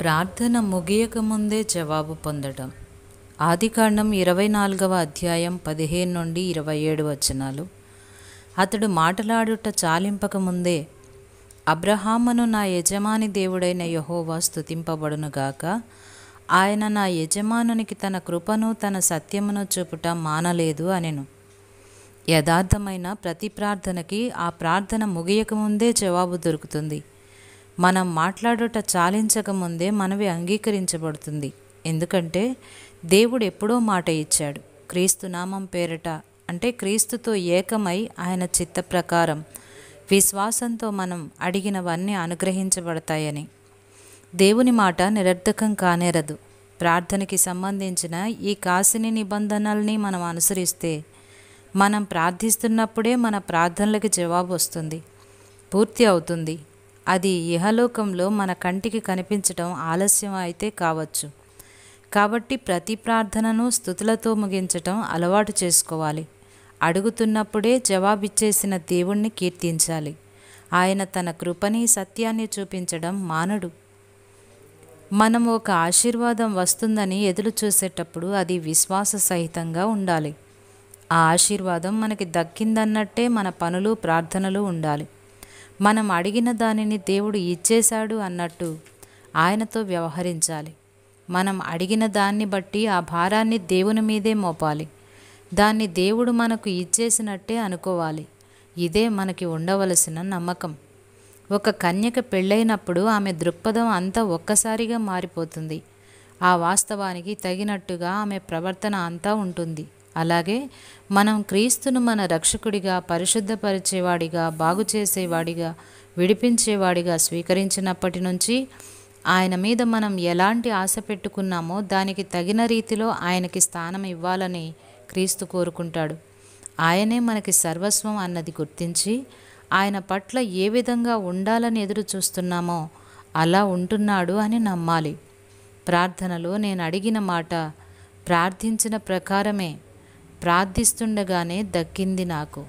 ప్రార్థన ముగియకముందే జవాబు పొందడం. ఆదికాండం 24వ అధ్యాయం 15 నుండి 27 వచనాలు. అతడు మాటలాడుట చాలింపకముందే, అబ్రహామును నా యజమాని దేవుడైన యెహోవా స్తుతింపబడునుగాక, ఆయన నా యజమానునికి తన కృపను తన సత్యమును చూపుట మానలేదు అనెను. యథార్థమైన ప్రతి ప్రార్థనకి ఆ ప్రార్థన ముగియకముందే జవాబు దొరుకుతుంది. మనం మాట్లాడుట చాలించకముందే మనవి అంగీకరించబడుతుంది. ఎందుకంటే దేవుడు ఎప్పుడో మాట ఇచ్చాడు. క్రీస్తు నామం పేరట, అంటే క్రీస్తుతో ఏకమై ఆయన చిత్త ప్రకారం విశ్వాసంతో మనం అడిగినవన్నీ అనుగ్రహించబడతాయని. దేవుని మాట నిరర్థకం కానేరదు. ప్రార్థనకి సంబంధించిన ఈ కాసిని నిబంధనల్ని మనం అనుసరిస్తే మనం ప్రార్థిస్తున్నప్పుడే మన ప్రార్థనలకి జవాబు వస్తుంది, పూర్తి అవుతుంది. అది ఇహలోకంలో మన కంటికి కనిపించడం ఆలస్యం అయితే కావచ్చు. కాబట్టి ప్రతి ప్రార్థనను స్తుతులతో ముగించటం అలవాటు చేసుకోవాలి. అడుగుతున్నప్పుడే జవాబిచ్చేసిన దేవుణ్ణి కీర్తించాలి. ఆయన తన కృపని సత్యాన్ని చూపించడం మానడు. మనం ఒక ఆశీర్వాదం వస్తుందని ఎదురు చూసేటప్పుడు అది విశ్వాస సహితంగా ఉండాలి. ఆ ఆశీర్వాదం మనకి దక్కిందన్నట్టే మన పనులు ప్రార్థనలు ఉండాలి. మనం అడిగిన దానిని దేవుడు ఇచ్చేశాడు అన్నట్టు ఆయనతో వ్యవహరించాలి. మనం అడిగిన దాన్ని బట్టి ఆ భారాన్ని దేవుని మీదే మోపాలి. దాన్ని దేవుడు మనకు ఇచ్చేసినట్టే అనుకోవాలి. ఇదే మనకి ఉండవలసిన నమ్మకం. ఒక కన్యక పెళ్ళైనప్పుడు ఆమె దృక్పథం అంతా ఒక్కసారిగా మారిపోతుంది. ఆ వాస్తవానికి తగినట్టుగా ఆమె ప్రవర్తన అంతా ఉంటుంది. అలాగే మనం క్రీస్తును మన రక్షకుడిగా, పరిశుద్ధపరిచేవాడిగా, బాగు చేసేవాడిగా, విడిపించేవాడిగా స్వీకరించినప్పటి నుంచి ఆయన మీద మనం ఎలాంటి ఆశ పెట్టుకున్నామో దానికి తగిన రీతిలో ఆయనకి స్థానం ఇవ్వాలని క్రీస్తు కోరుకుంటాడు. ఆయనే మనకి సర్వస్వం అన్నది గుర్తించి ఆయన పట్ల ఏ విధంగా ఉండాలని ఎదురు చూస్తున్నామో అలా ఉంటున్నాడు అని నమ్మాలి. ప్రార్థనలో నేను అడిగిన మాట ప్రార్థించిన ప్రకారమే ప్రార్థిస్తుండగానే దక్కింది నాకు.